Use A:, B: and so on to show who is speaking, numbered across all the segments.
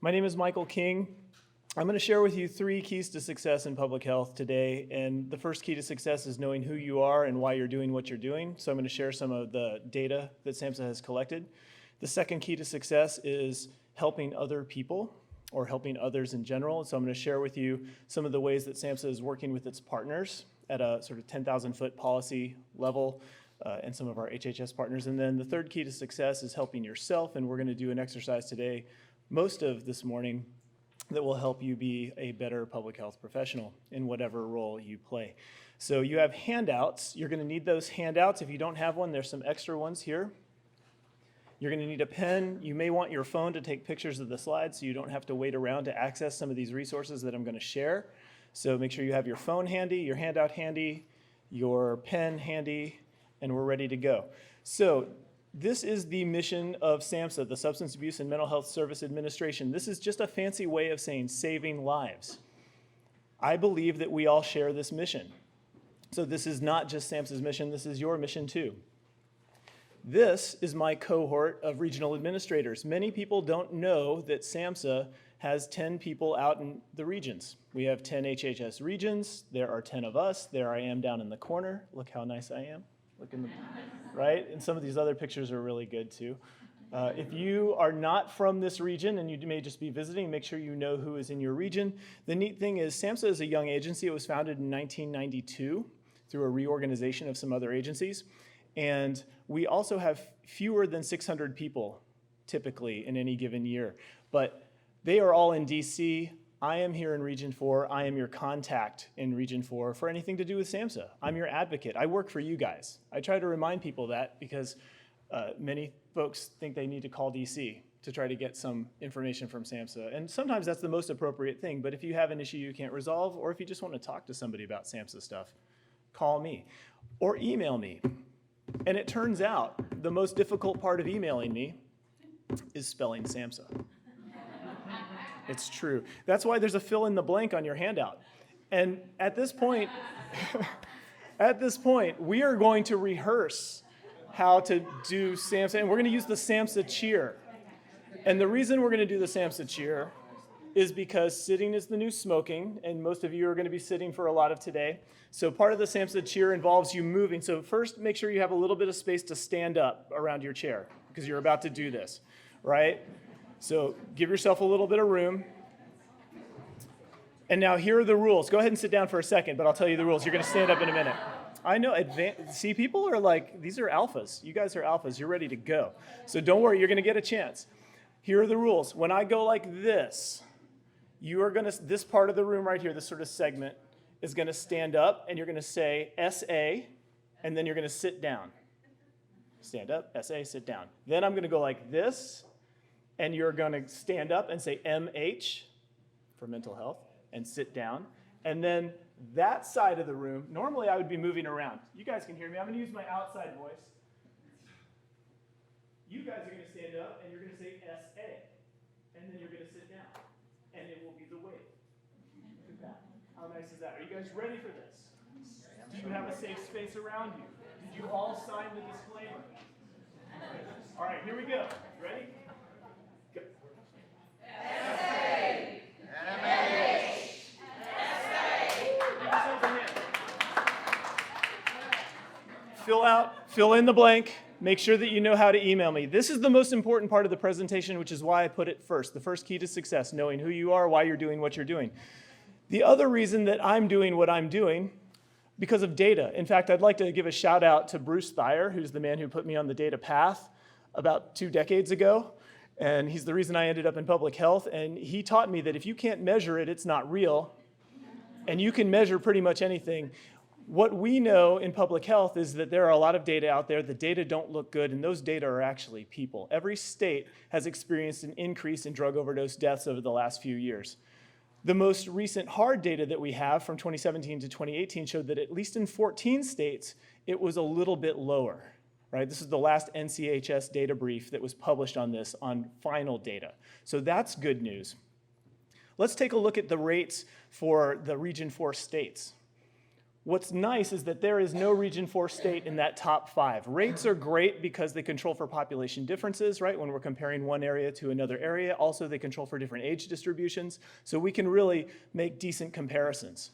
A: My name is Michael King. I'm going to share with you 3 keys to success in public health today. And the first key to success is knowing who you are and why you're doing what you're doing. So I'm going to share some of the data that SAMHSA has collected. The second key to success is helping other people or helping others in general. So I'm going to share with you some of the ways that SAMHSA is working with its partners at a sort of 10,000-foot policy level and some of our HHS partners. And then the third key to success is helping yourself. And we're going to do an exercise today, most of this morning, that will help you be a better public health professional in whatever role you play. So you have handouts. You're going to need those handouts. If you don't have one, there's some extra ones here. You're going to need a pen. You may want your phone to take pictures of the slides so you don't have to wait around to access some of these resources that I'm going to share. So make sure you have your phone handy, your handout handy, your pen handy, and we're ready to go. So this is the mission of SAMSA, the Substance Abuse and Mental Health Service Administration. This is just a fancy way of saying saving lives. I believe that we all share this mission. So this is not just SAMHSA's mission, this is your mission too. This is my cohort of regional administrators. Many people don't know that SAMHSA has 10 people out in the regions. We have 10 HHS regions. There are 10 of us. There I am down in the corner. Look how nice I am. Look in the, right? And some of these other pictures are really good too. If you are not from this region and you may just be visiting, make sure you know who is in your region. The neat thing is SAMHSA is a young agency. It was founded in 1992 through a reorganization of some other agencies. And we also have fewer than 600 people typically in any given year. But they are all in DC. I am here in Region 4. I am your contact in Region 4 for anything to do with SAMHSA. I'm your advocate. I work for you guys. I try to remind people that because many folks think they need to call DC to try to get some information from SAMHSA. And sometimes that's the most appropriate thing. But if you have an issue you can't resolve, or if you just want to talk to somebody about SAMHSA stuff, call me or email me. And it turns out the most difficult part of emailing me is spelling SAMHSA. It's true. That's why there's a fill in the blank on your handout. And at this point, we are going to rehearse how to do SAMHSA, and we're going to use the SAMHSA cheer. And the reason we're going to do the SAMHSA cheer is because sitting is the new smoking, and most of you are going to be sitting for a lot of today. So part of the SAMHSA cheer involves you moving. So first, make sure you have a little bit of space to stand up around your chair, because you're about to do this, right? So give yourself a little bit of room. And now here are the rules. Go ahead and sit down for a second, but I'll tell you the rules. You're going to stand up in a minute. I know, see, people are like, these are alphas. You guys are alphas. You're ready to go. So don't worry, you're going to get a chance. Here are the rules. When I go like this, you are going to, this part of the room right here, this sort of segment, is going to stand up, and you're going to say SA, and then you're going to sit down. Stand up, SA, sit down. Then I'm going to go like this, and you're going to stand up and say MH for mental health and sit down. And then that side of the room, normally I would be moving around. You guys can hear me. I'm going to use my outside voice. You guys are going to stand up and you're going to say SA. And then you're going to sit down. And it will be the wave. Look at that. How nice is that? Are you guys ready for this? Do you have a safe space around you? Did you all sign the disclaimer? All right, here we go. Ready? Go. Fill in the blank. Make sure that you know how to email me. This is the most important part of the presentation, which is why I put it first. The first key to success, knowing who you are, why you're doing what you're doing. The other reason that I'm doing what I'm doing, because of data. In fact, I'd like to give a shout out to Bruce Thayer, who's the man who put me on the data path about 2 decades ago. And he's the reason I ended up in public health. And he taught me that if you can't measure it, it's not real. And you can measure pretty much anything. What we know in public health is that there are a lot of data out there. The data don't look good, and those data are actually people. Every state has experienced an increase in drug overdose deaths over the last few years. The most recent hard data that we have from 2017 to 2018 showed that at least in 14 states, it was a little bit lower, right? This is the last NCHS data brief that was published on this, on final data. So that's good news. Let's take a look at the rates for the Region 4 states. What's nice is that there is no Region 4 state in that top 5. Rates are great because they control for population differences, right? When we're comparing one area to another area. Also, they control for different age distributions. So we can really make decent comparisons,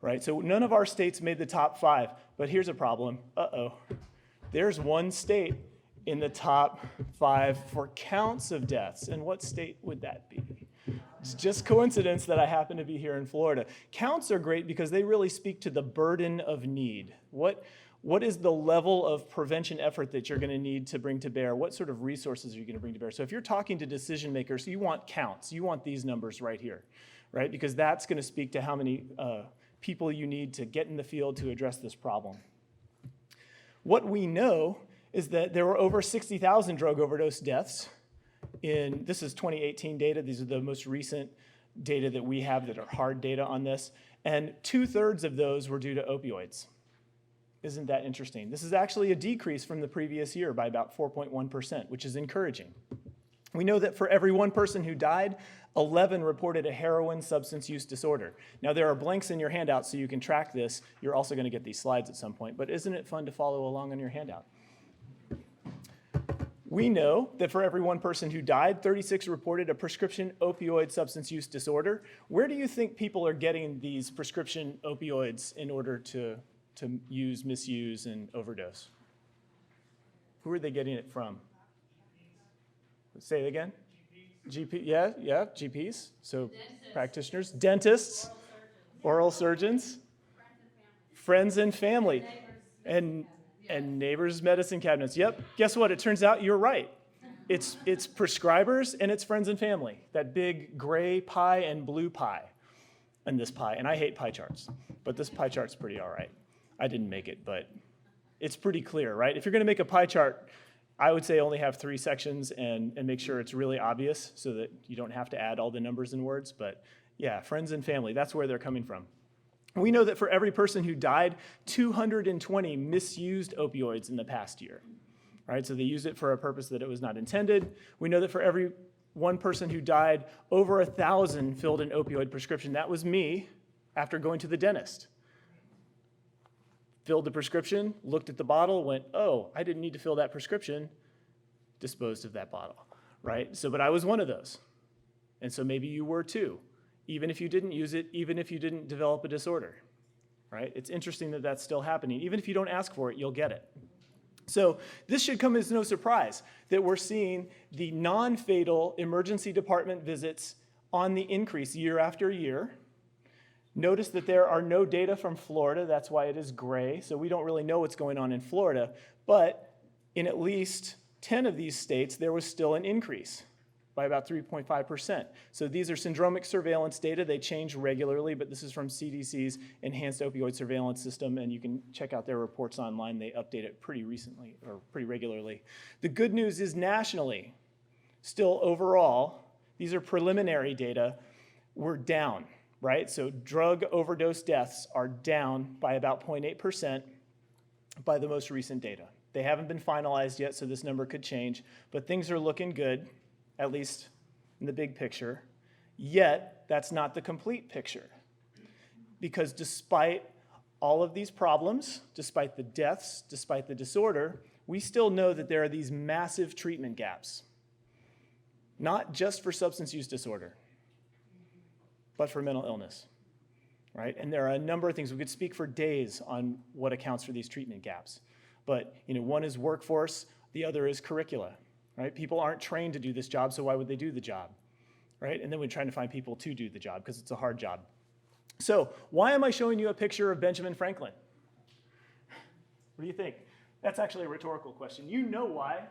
A: right? So none of our states made the top 5, but here's a problem. Uh-oh. There's one state in the top 5 for counts of deaths. And what state would that be? It's just coincidence that I happen to be here in Florida. Counts are great because they really speak to the burden of need. What is the level of prevention effort that you're going to need to bring to bear? What sort of resources are you going to bring to bear? So if you're talking to decision makers, you want counts. You want these numbers right here, right? Because that's going to speak to how many people you need to get in the field to address this problem. What we know is that there were over 60,000 drug overdose deaths. This is 2018 data. These are the most recent data that we have that are hard data on this. And 2/3 of those were due to opioids. Isn't that interesting? This is actually a decrease from the previous year by about 4.1%, which is encouraging. We know that for every one person who died, 11 reported a heroin substance use disorder. Now, there are blanks in your handout so you can track this. You're also going to get these slides at some point, but isn't it fun to follow along on your handout? We know that for every one person who died, 36 reported a prescription opioid substance use disorder. Where do you think people are getting these prescription opioids in order to use, misuse, and overdose? Who are they getting it from? Say it again? GP, yeah, GPs. So practitioners, dentists, oral surgeons, friends and family, and neighbors' medicine cabinets. Yep, guess what? It turns out you're right. It's prescribers and it's friends and family. That big gray pie and blue pie and this pie. And I hate pie charts, but this pie chart's pretty all right. I didn't make it, but it's pretty clear, right? If you're gonna make a pie chart, I would say only have 3 sections and make sure it's really obvious so that you don't have to add all the numbers and words. But yeah, friends and family, that's where they're coming from. We know that for every person who died, 220 misused opioids in the past year, right? So they used it for a purpose that it was not intended. We know that for every one person who died, over 1,000 filled an opioid prescription. That was me after going to the dentist. Filled the prescription, looked at the bottle, went, oh, I didn't need to fill that prescription, disposed of that bottle, right? So, but I was one of those. And so maybe you were too. Even if you didn't use it, even if you didn't develop a disorder, right? It's interesting that that's still happening. Even if you don't ask for it, you'll get it. So this should come as no surprise that we're seeing the non-fatal emergency department visits on the increase year after year. Notice that there are no data from Florida. That's why it is gray. So we don't really know what's going on in Florida. But in at least 10 of these states, there was still an increase by about 3.5%. So these are syndromic surveillance data. They change regularly, but this is from CDC's Enhanced Opioid Surveillance System, and you can check out their reports online. They update it pretty recently, or pretty regularly. The good news is nationally, still overall, these are preliminary data, we're down, right? So drug overdose deaths are down by about 0.8% by the most recent data. They haven't been finalized yet, so this number could change, but things are looking good, at least in the big picture. Yet, that's not the complete picture. Because despite all of these problems, despite the deaths, despite the disorder, we still know that there are these massive treatment gaps. Not just for substance use disorder, but for mental illness, right? And there are a number of things. We could speak for days on what accounts for these treatment gaps. But one is workforce, the other is curricula. Right? People aren't trained to do this job, so why would they do the job? Right? And then we're trying to find people to do the job because it's a hard job. So why am I showing you a picture of Benjamin Franklin? What do you think? That's actually a rhetorical question. You know why.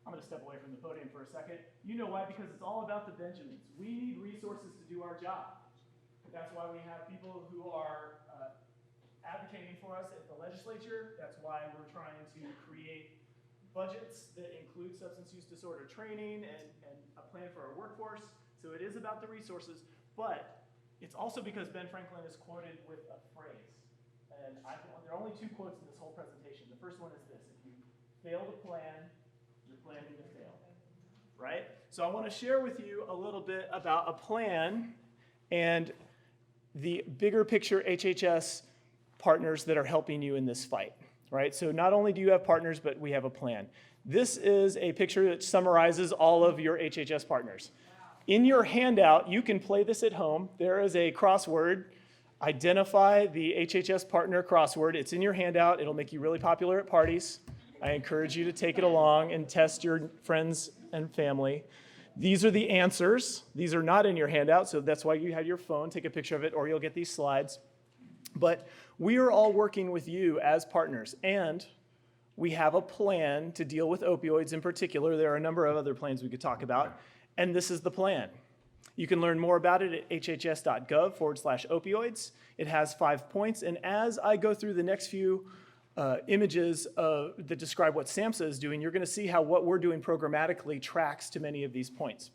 A: I'm going to step away from the podium for a second. You know why? Because it's all about the Benjamins. We need resources to do our job. That's why we have people who are advocating for us at the legislature. That's why we're trying to create budgets that include substance use disorder training and a plan for our workforce. So it is about the resources, but it's also because Ben Franklin is quoted with a phrase. And there are only 2 quotes in this whole presentation. The first one is this: if you fail to plan, you're planning to fail, right? So I want to share with you a little bit about a plan and the bigger picture HHS partners that are helping you in this fight, right? So not only do you have partners, but we have a plan. This is a picture that summarizes all of your HHS partners. In your handout, you can play this at home. There is a crossword. Identify the HHS Partner Crossword. It's in your handout. It'll make you really popular at parties. I encourage you to take it along and test your friends and family. These are the answers. These are not in your handout, so that's why you have your phone. Take a picture of it, or you'll get these slides. But we are all working with you as partners, and we have a plan to deal with opioids in particular. There are a number of other plans we could talk about, and this is the plan. You can learn more about it at hhs.gov/opioids. It has 5 points, and as I go through the next few images that describe what SAMHSA is doing, you're going to see how what we're doing programmatically tracks to many of these points.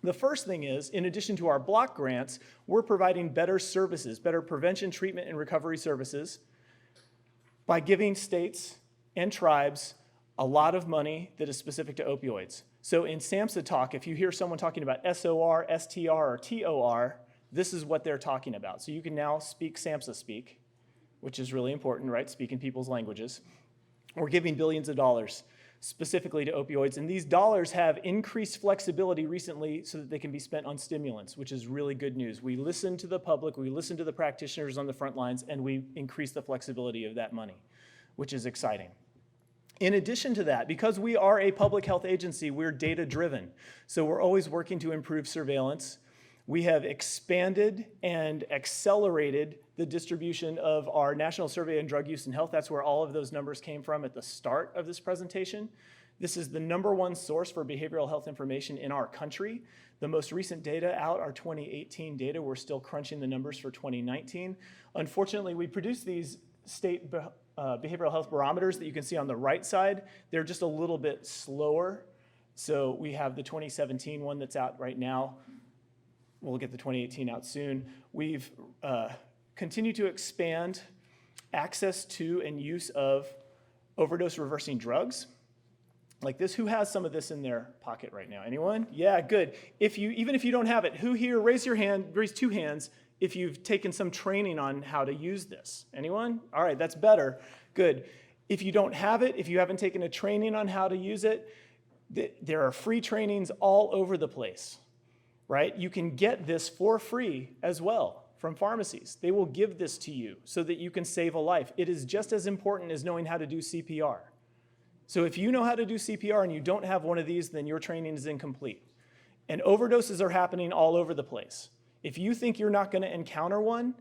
A: The first thing is, in addition to our block grants, we're providing better services, better prevention, treatment, and recovery services by giving states and tribes a lot of money that is specific to opioids. So in SAMHSA talk, if you hear someone talking about SOR, STR, or TOR, this is what they're talking about. So you can now speak SAMHSA speak, which is really important, right? Speaking people's languages. We're giving billions of dollars specifically to opioids, and these dollars have increased flexibility recently so that they can be spent on stimulants, which is really good news. We listen to the public, we listen to the practitioners on the front lines, and we increase the flexibility of that money, which is exciting. In addition to that, because we are a public health agency, we're data-driven. So we're always working to improve surveillance. We have expanded and accelerated the distribution of our National Survey on Drug Use and Health. That's where all of those numbers came from at the start of this presentation. This is the #1 source for behavioral health information in our country. The most recent data out are 2018 data. We're still crunching the numbers for 2019. Unfortunately, we produced these state behavioral health barometers that you can see on the right side. They're just a little bit slower. So we have the 2017 one that's out right now. We'll get the 2018 out soon. We've continued to expand access to and use of overdose reversing drugs. Like this, who has some of this in their pocket right now? Anyone? Yeah, good. Even if you don't have it, who here, raise your hand, raise 2 hands if you've taken some training on how to use this. Anyone? All right, that's better. Good. If you don't have it, if you haven't taken a training on how to use it, there are free trainings all over the place, right? You can get this for free as well from pharmacies. They will give this to you so that you can save a life. It is just as important as knowing how to do CPR. So if you know how to do CPR and you don't have one of these, then your training is incomplete. And overdoses are happening all over the place. If you think you're not going to encounter one,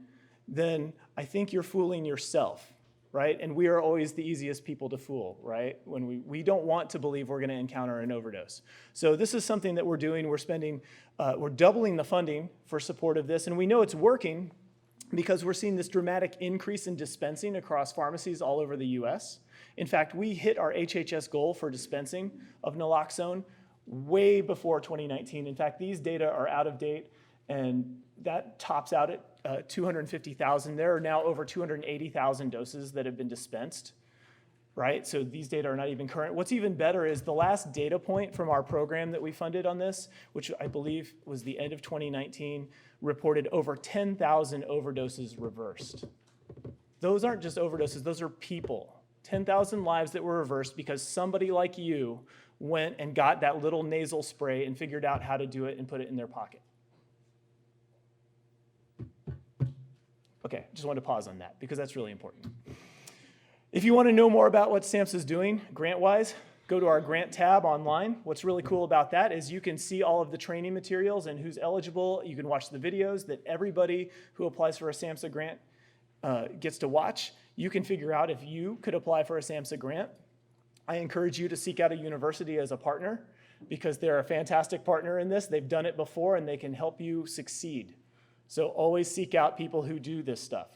A: then I think you're fooling yourself, right? And we are always the easiest people to fool, right? When we don't want to believe we're going to encounter an overdose. So this is something that we're doing. We're doubling the funding for support of this, and we know it's working because we're seeing this dramatic increase in dispensing across pharmacies all over the US. In fact, we hit our HHS goal for dispensing of naloxone way before 2019. In fact, these data are out of date, and that tops out at 250,000. There are now over 280,000 doses that have been dispensed, right? So these data are not even current. What's even better is the last data point from our program that we funded on this, which I believe was the end of 2019, reported over 10,000 overdoses reversed. Those aren't just overdoses, those are people. 10,000 lives that were reversed because somebody like you went and got that little nasal spray and figured out how to do it and put it in their pocket. Okay, just wanted to pause on that because that's really important. If you want to know more about what SAMHSA is doing grant-wise, go to our grant tab online. What's really cool about that is you can see all of the training materials and who's eligible. You can watch the videos that everybody who applies for a SAMHSA grant gets to watch. You can figure out if you could apply for a SAMHSA grant. I encourage you to seek out a university as a partner because they're a fantastic partner in this. They've done it before and they can help you succeed. So always seek out people who do this stuff.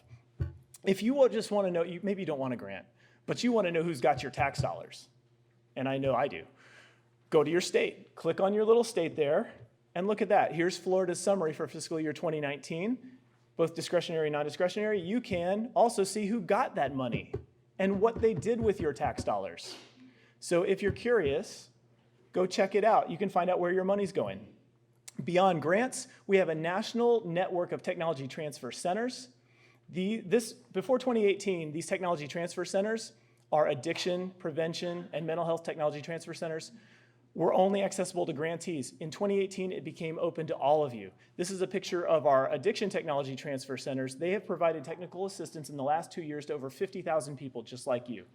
A: If you will just want to know, maybe you don't want a grant, but you want to know who's got your tax dollars, and I know I do, go to your state. Click on your little state there, and look at that. Here's Florida's summary for fiscal year 2019, both discretionary and non-discretionary. You can also see who got that money and what they did with your tax dollars. So if you're curious, go check it out. You can find out where your money's going. Beyond grants, we have a national network of technology transfer centers Before 2018, these technology transfer centers, our addiction, prevention, and mental health technology transfer centers, were only accessible to grantees. In 2018, it became open to all of you. This is a picture of our addiction technology transfer centers. They have provided technical assistance in the last 2 years to over 50,000 people just like you.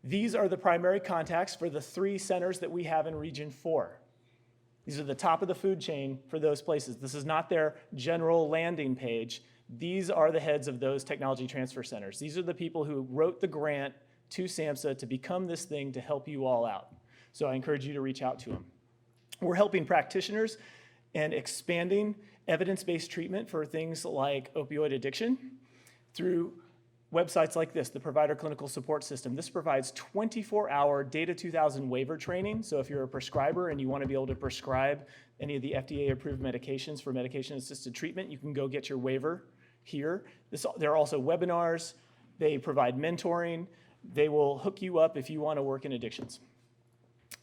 A: These are the primary contacts for the 3 centers that we have in Region 4. These are the top of the food chain for those places. This is not their general landing page. These are the heads of those technology transfer centers. These are the people who wrote the grant to SAMHSA to become this thing to help you all out. So I encourage you to reach out to them. We're helping practitioners and expanding evidence-based treatment for things like opioid addiction through websites like this, the Provider Clinical Support System. This provides 24-hour Data 2000 waiver training. So if you're a prescriber and you want to be able to prescribe any of the FDA-approved medications for medication-assisted treatment, you can go get your waiver here. There are also webinars. They provide mentoring. They will hook you up if you want to work in addictions.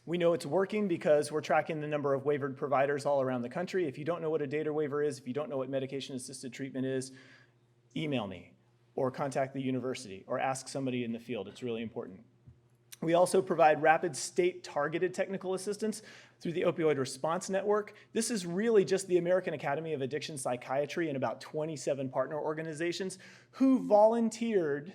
A: We know it's working because we're tracking the number of waivered providers all around the country. If you don't know what a data waiver is, if you don't know what medication-assisted treatment is, email me or contact the university or ask somebody in the field. It's really important. We also provide rapid state-targeted technical assistance through the Opioid Response Network. This is really just the American Academy of Addiction Psychiatry and about 27 partner organizations who volunteered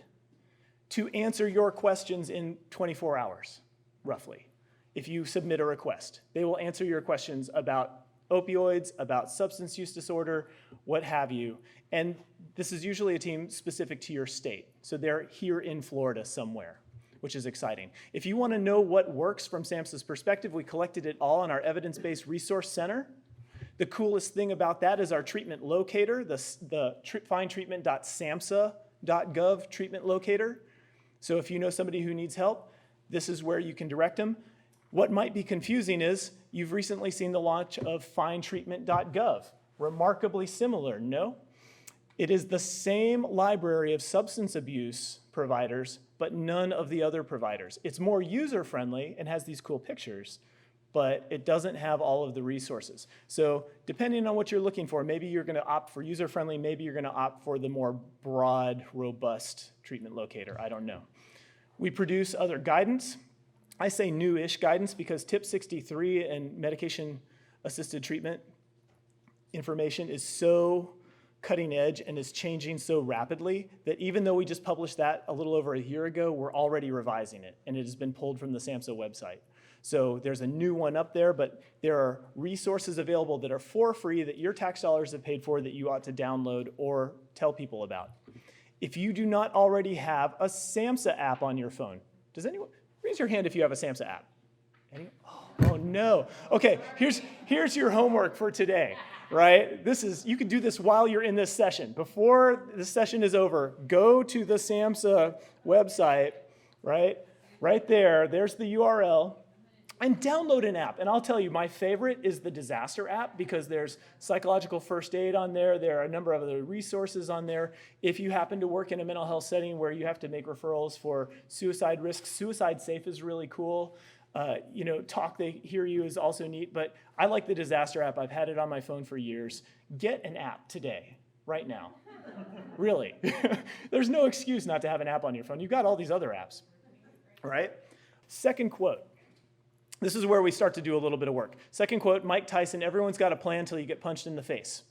A: to answer your questions in 24 hours, roughly. If you submit a request, they will answer your questions about opioids, about substance use disorder, what have you. And this is usually a team specific to your state. So they're here in Florida somewhere, which is exciting. If you want to know what works from SAMHSA's perspective, we collected it all in our evidence-based resource center. The coolest thing about that is our treatment locator, the findtreatment.samhsa.gov treatment locator. So if you know somebody who needs help, this is where you can direct them. What might be confusing is you've recently seen the launch of findtreatment.gov. Remarkably similar, no? It is the same library of substance abuse providers, but none of the other providers. It's more user-friendly and has these cool pictures, but it doesn't have all of the resources. So depending on what you're looking for, maybe you're going to opt for user-friendly, maybe you're going to opt for the more broad, robust treatment locator. I don't know. We produce other guidance. I say new-ish guidance because Tip 63 and medication-assisted treatment information is so cutting edge and is changing so rapidly that even though we just published that a little over a year ago, we're already revising it, and it has been pulled from the SAMHSA website. So there's a new one up there, but there are resources available that are for free that your tax dollars have paid for that you ought to download or tell people about. If you do not already have a SAMHSA app on your phone, does anyone? Raise your hand if you have a SAMHSA app. Oh no. Okay, here's your homework for today, right? You can do this while you're in this session. Before the session is over, go to the SAMHSA website, right? Right there's the URL, and download an app. And I'll tell you, my favorite is the disaster app because there's psychological first aid on there. There are a number of other resources on there. If you happen to work in a mental health setting where you have to make referrals for suicide risks, Suicide Safe is really cool. Talk They Hear You is also neat, but I like the disaster app. I've had it on my phone for years. Get an app today, right now. Really. There's no excuse not to have an app on your phone. You've got all these other apps, right? Second quote. This is where we start to do a little bit of work. Second quote, Mike Tyson, everyone's got a plan until you get punched in the face.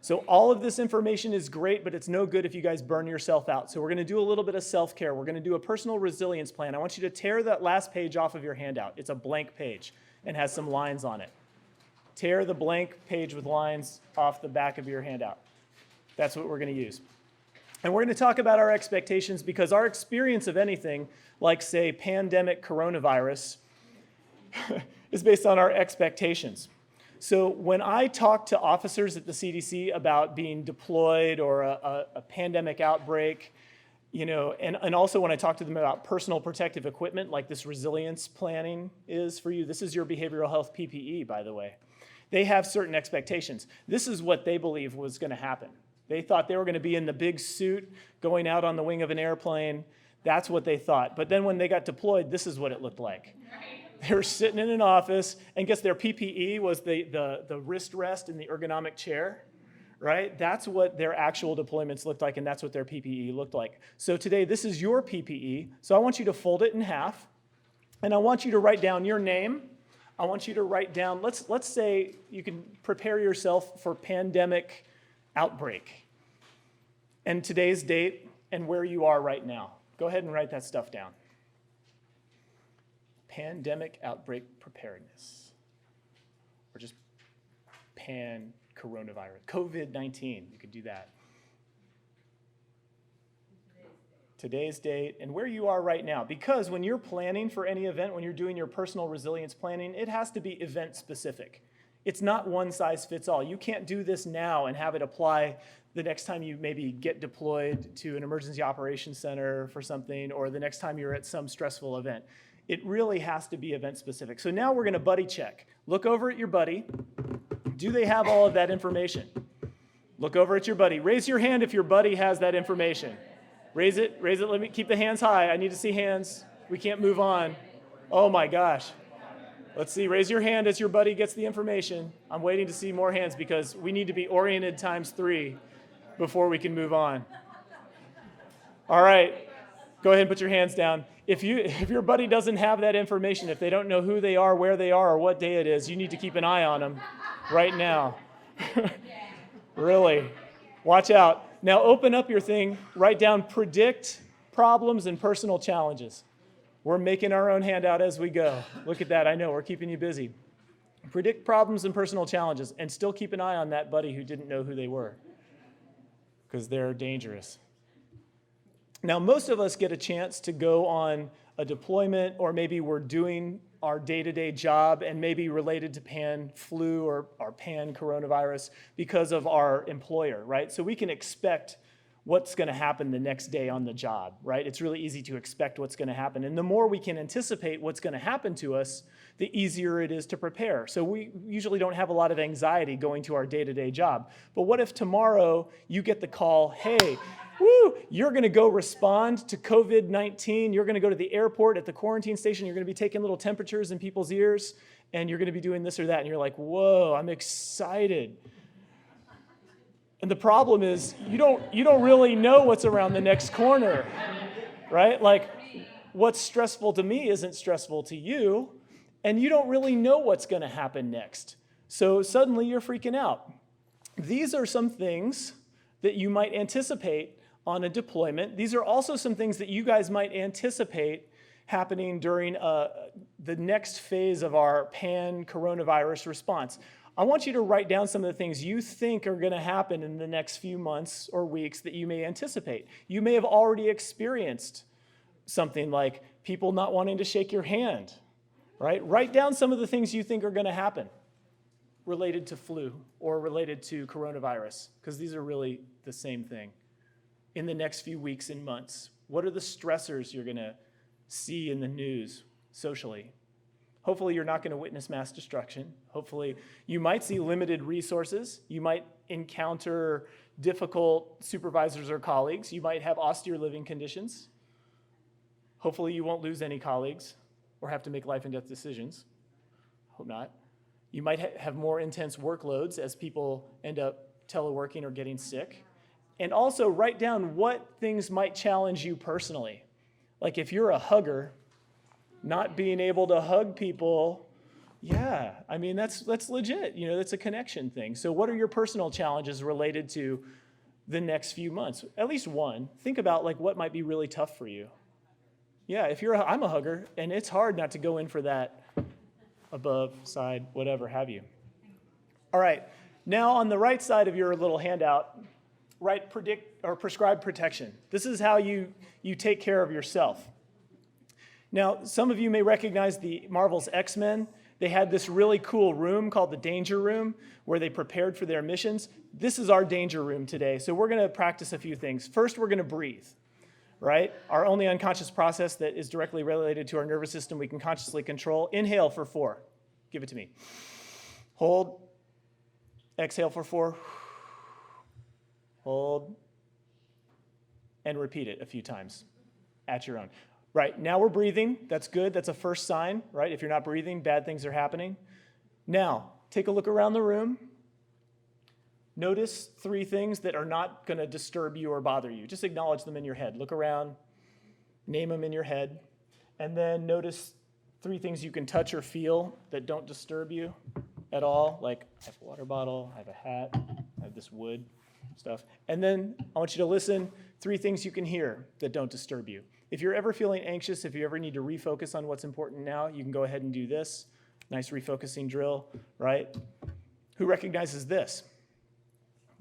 A: So all of this information is great, but it's no good if you guys burn yourself out. So we're going to do a little bit of self-care. We're going to do a personal resilience plan. I want you to tear that last page off of your handout. It's a blank page and has some lines on it. Tear the blank page with lines off the back of your handout. That's what we're going to use. And we're going to talk about our expectations because our experience of anything, like say pandemic coronavirus, is based on our expectations. So when I talk to officers at the CDC about being deployed or a pandemic outbreak, and also when I talk to them about personal protective equipment, like this resilience planning is for you, this is your behavioral health PPE, by the way. They have certain expectations. This is what they believe was going to happen. They thought they were going to be in the big suit going out on the wing of an airplane. That's what they thought. But then when they got deployed, this is what it looked like. They were sitting in an office, and guess their PPE was the wrist rest in the ergonomic chair, right? That's what their actual deployments looked like, and that's what their PPE looked like. So today, this is your PPE. So I want you to fold it in half, and I want you to write down your name. I want you to write down, let's say you can prepare yourself for pandemic outbreak, and today's date and where you are right now. Go ahead and write that stuff down. Pandemic outbreak preparedness, or just coronavirus, COVID-19, you could do that. Today's date and where you are right now. Because when you're planning for any event, when you're doing your personal resilience planning, it has to be event specific. It's not one size fits all. You can't do this now and have it apply the next time you maybe get deployed to an emergency operations center for something, or the next time you're at some stressful event. It really has to be event specific. So now we're gonna buddy check. Look over at your buddy. Do they have all of that information? Look over at your buddy. Raise your hand if your buddy has that information. Raise it, let me keep the hands high. I need to see hands. We can't move on. Oh my gosh. Let's see, raise your hand as your buddy gets the information. I'm waiting to see more hands because we need to be oriented ×3 before we can move on. All right, go ahead and put your hands down. If your buddy doesn't have that information, if they don't know who they are, where they are, or what day it is, you need to keep an eye on them right now. Really, watch out. Now open up your thing, write down predict problems and personal challenges. We're making our own handout as we go. Look at that, I know, we're keeping you busy. Predict problems and personal challenges, and still keep an eye on that buddy who didn't know who they were, because they're dangerous. Now, most of us get a chance to go on a deployment, or maybe we're doing our day-to-day job and maybe related to pan flu or pan coronavirus because of our employer, right? So we can expect what's gonna happen the next day on the job, right? It's really easy to expect what's gonna happen. And the more we can anticipate what's gonna happen to us, the easier it is to prepare. So we usually don't have a lot of anxiety going to our day-to-day job. But what if tomorrow you get the call, hey, you're gonna go respond to COVID-19, you're gonna go to the airport at the quarantine station, you're gonna be taking little temperatures in people's ears, and you're gonna be doing this or that, and you're like, whoa, I'm excited. And the problem is, you don't really know what's around the next corner, right? Like, what's stressful to me isn't stressful to you, and you don't really know what's gonna happen next. So suddenly you're freaking out. These are some things that you might anticipate on a deployment. These are also some things that you guys might anticipate happening during the next phase of our pan-coronavirus response. I want you to write down some of the things you think are gonna happen in the next few months or weeks that you may anticipate. You may have already experienced something like people not wanting to shake your hand, right? Write down some of the things you think are gonna happen related to flu or related to coronavirus, because these are really the same thing. In the next few weeks and months, what are the stressors you're gonna see in the news socially? Hopefully you're not gonna witness mass destruction. Hopefully you might see limited resources. You might encounter difficult supervisors or colleagues. You might have austere living conditions. Hopefully you won't lose any colleagues or have to make life and death decisions. Hope not. You might have more intense workloads as people end up teleworking or getting sick. And also write down what things might challenge you personally. Like if you're a hugger, not being able to hug people, yeah, I mean, that's legit, you know, that's a connection thing. So what are your personal challenges related to the next few months? At least one. Think about like what might be really tough for you. Yeah, if I'm a hugger, and it's hard not to go in for that above, side, whatever have you. All right, now on the right side of your little handout, write predict or prescribe protection. This is how you take care of yourself. Now, some of you may recognize the Marvel's X-Men. They had this really cool room called the Danger Room where they prepared for their missions. This is our Danger Room today. So we're gonna practice a few things. First, we're gonna breathe, right? Our only unconscious process that is directly related to our nervous system we can consciously control. Inhale for 4. Give it to me. Hold. Exhale for 4. Hold. And repeat it a few times at your own. Right, now we're breathing. That's good. That's a first sign, right? If you're not breathing, bad things are happening. Now, take a look around the room. Notice 3 things that are not going to disturb you or bother you. Just acknowledge them in your head. Look around, name them in your head, and then notice 3 things you can touch or feel that don't disturb you at all. Like, I have a water bottle, I have a hat, I have this wood stuff. And then I want you to listen, 3 things you can hear that don't disturb you. If you're ever feeling anxious, if you ever need to refocus on what's important now, you can go ahead and do this. Nice refocusing drill, right? Who recognizes this?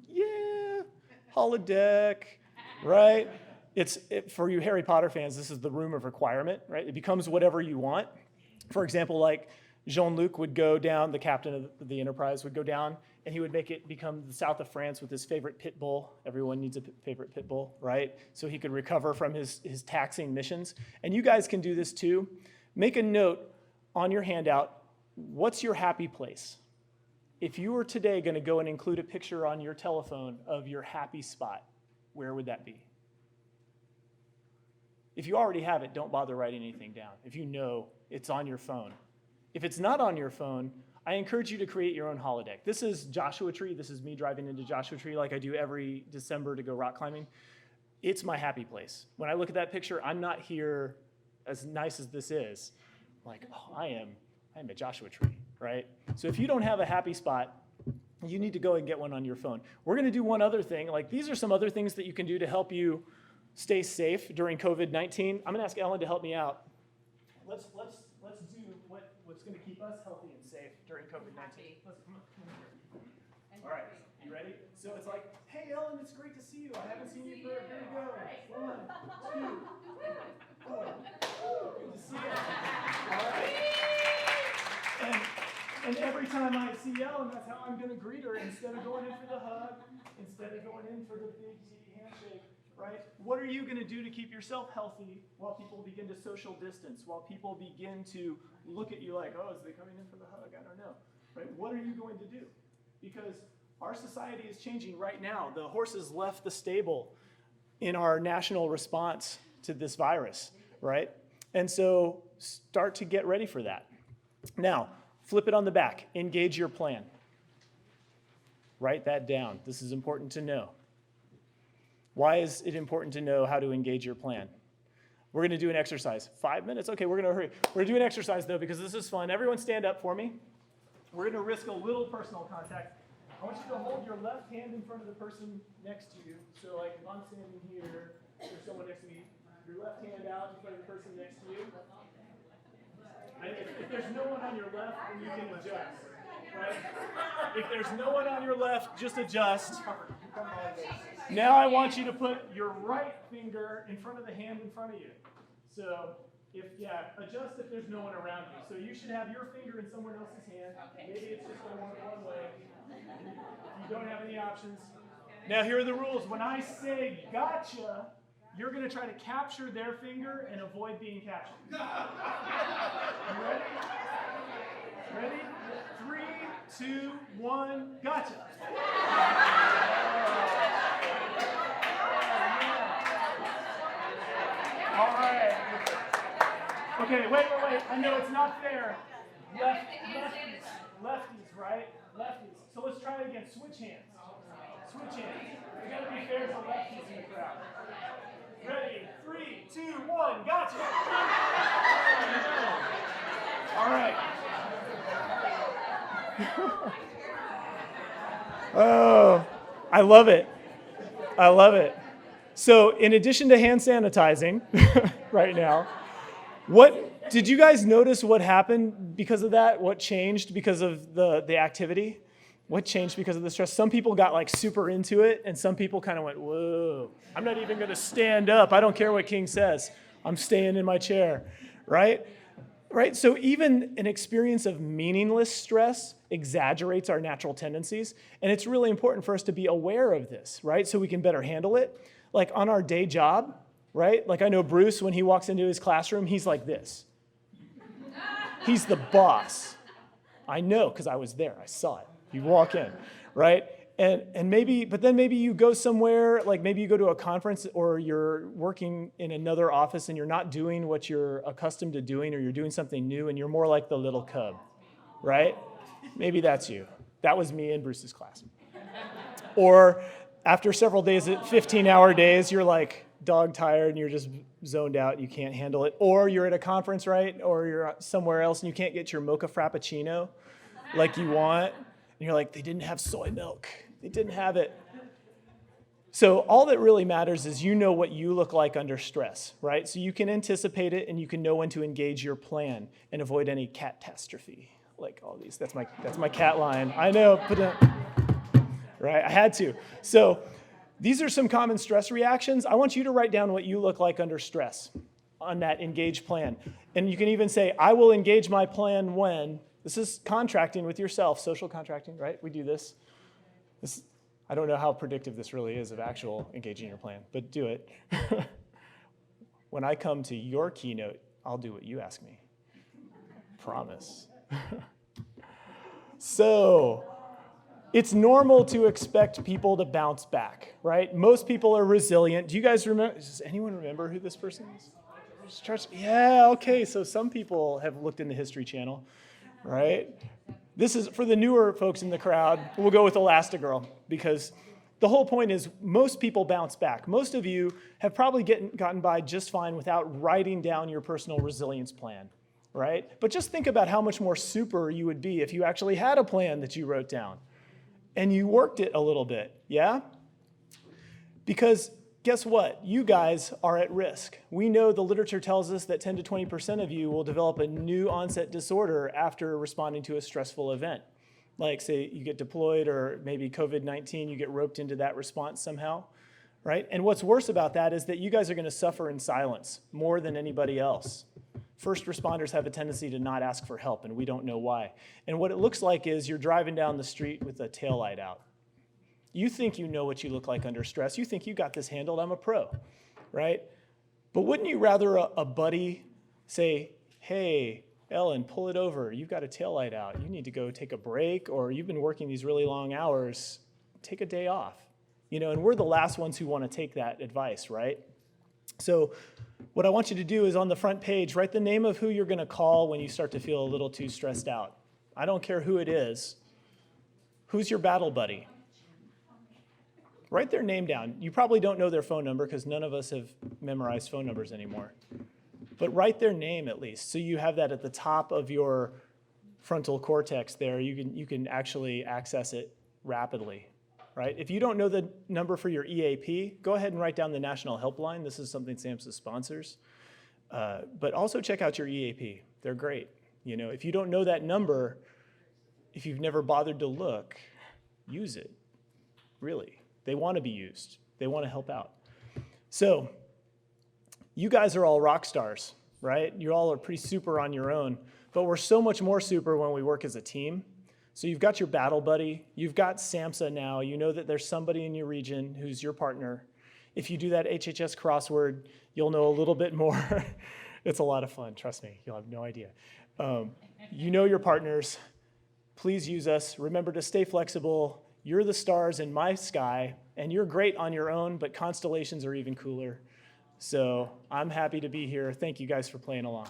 A: Yeah, holodeck, right? For you Harry Potter fans, this is the room of requirement, right? It becomes whatever you want. For example, like Jean-Luc would go down, the captain of the Enterprise would go down, and he would make it become the south of France with his favorite pit bull. Everyone needs a favorite pit bull, right? So he could recover from his taxing missions. And you guys can do this too. Make a note on your handout, what's your happy place? If you were today going to go and include a picture on your telephone of your happy spot, where would that be? If you already have it, don't bother writing anything down. If you know it's on your phone. If it's not on your phone, I encourage you to create your own holodeck. This is Joshua Tree. This is me driving into Joshua Tree like I do every December to go rock climbing. It's my happy place. When I look at that picture, I'm not here, as nice as this is, like, oh, I am at Joshua Tree, right? So if you don't have a happy spot, you need to go and get one on your phone. We're going to do one other thing. Like, these are some other things that you can do to help you stay safe during COVID-19. I'm going to ask Ellen to help me out. Let's do what's going to keep us healthy and safe during COVID-19. Come on here. All right, you ready? So it's like, hey Ellen, it's great to see you. I haven't seen you for here we go. 1, 2, 4. Good to see you. All right. And every time I see Ellen, that's how I'm going to greet her. Instead of going in for the hug, instead of going in for the big handshake, right? What are you going to do to keep yourself healthy while people begin to social distance, while people begin to look at you like, oh, is they coming in for the hug? I don't know, right? What are you going to do? Because our society is changing right now. The horses left the stable in our national response to this virus, right? And so start to get ready for that. Now, flip it on the back. Engage your plan. Write that down. This is important to know. Why is it important to know how to engage your plan? We're going to do an exercise. 5 minutes? Okay, we're going to hurry. We're going to do an exercise, though, because this is fun. Everyone stand up for me. We're going to risk a little personal contact. I want you to hold your left hand in front of the person next to you. So, like, if I'm standing here, there's someone next to me, your left hand out in front of the person next to you. If there's no one on your left, then you can adjust, right? If there's no one on your left, just adjust. Now I want you to put your right finger in front of the hand in front of you. So, adjust if there's no one around you. So you should have your finger in someone else's hand. Maybe it's just going one way. If you don't have any options. Now here are the rules. When I say gotcha, you're going to try to capture their finger and avoid being captured. You ready? Ready? 3, 2, 1, gotcha. All right. Okay, wait. I know it's not fair. Lefties, right? Lefties. So let's try it again. Switch hands. Switch hands. We got to be fair to lefties in the crowd. Ready? 3, 2, 1, gotcha! All right. Oh, I love it. I love it. So in addition to hand sanitizing right now, did you guys notice what happened because of that? What changed because of the activity? What changed because of the stress? Some people got like super into it, and some people kind of went, whoa, I'm not even going to stand up. I don't care what King says. I'm staying in my chair, right? Right? So even an experience of meaningless stress exaggerates our natural tendencies, and it's really important for us to be aware of this, right? So we can better handle it. Like on our day job, right? Like I know Bruce, when he walks into his classroom, he's like this. He's the boss. I know, because I was there. I saw it. You walk in, right? And maybe you go somewhere, like maybe you go to a conference or you're working in another office and you're not doing what you're accustomed to doing, or you're doing something new and you're more like the little cub, right? Maybe that's you. That was me in Bruce's class. Or after several days, 15-hour days, you're like dog tired and you're just zoned out and you can't handle it. Or you're at a conference, right? Or you're somewhere else and you can't get your mocha frappuccino like you want. And you're like, they didn't have soy milk. They didn't have it. So all that really matters is you know what you look like under stress, right? So you can anticipate it and you can know when to engage your plan and avoid any catastrophe. Like all these, that's my cat line. I know, right? I had to. So these are some common stress reactions. I want you to write down what you look like under stress on that engage plan. And you can even say, I will engage my plan when. This is contracting with yourself, social contracting, right? We do this. I don't know how predictive this really is of actual engaging your plan, but do it. When I come to your keynote, I'll do what you ask me. Promise. So, it's normal to expect people to bounce back, right? Most people are resilient. Do you guys remember? Does anyone remember who this person is? Yeah, okay, so some people have looked in the History Channel, right? This is, for the newer folks in the crowd, we'll go with Elastigirl, because the whole point is most people bounce back. Most of you have probably gotten by just fine without writing down your personal resilience plan, right? But just think about how much more super you would be if you actually had a plan that you wrote down and you worked it a little bit, yeah? Because guess what? You guys are at risk. We know the literature tells us that 10 to 20% of you will develop a new onset disorder after responding to a stressful event. Like say you get deployed or maybe COVID-19, you get roped into that response somehow, right? And what's worse about that is that you guys are gonna suffer in silence more than anybody else. First responders have a tendency to not ask for help and we don't know why. And what it looks like is you're driving down the street with a taillight out. You think you know what you look like under stress. You think you got this handled, I'm a pro, right? But wouldn't you rather a buddy say, hey, Ellen, pull it over. You've got a taillight out. You need to go take a break, or you've been working these really long hours. Take a day off. You know, and we're the last ones who want to take that advice, right? So what I want you to do is on the front page, write the name of who you're going to call when you start to feel a little too stressed out. I don't care who it is. Who's your battle buddy? Write their name down. You probably don't know their phone number because none of us have memorized phone numbers anymore. But write their name at least, so you have that at the top of your frontal cortex there. You can actually access it rapidly, right? If you don't know the number for your EAP, go ahead and write down the National Helpline. This is something SAMHSA sponsors. But also check out your EAP. They're great. You know, if you don't know that number, if you've never bothered to look, use it, really. They want to be used. They want to help out. So you guys are all rock stars, right? You all are pretty super on your own, but we're so much more super when we work as a team. So you've got your battle buddy. You've got SAMHSA now. You know that there's somebody in your region who's your partner. If you do that HHS crossword, you'll know a little bit more. It's a lot of fun. Trust me. You'll have no idea. You know your partners. Please use us. Remember to stay flexible. You're the stars in my sky, and you're great on your own, but constellations are even cooler. So I'm happy to be here. Thank you guys for playing along.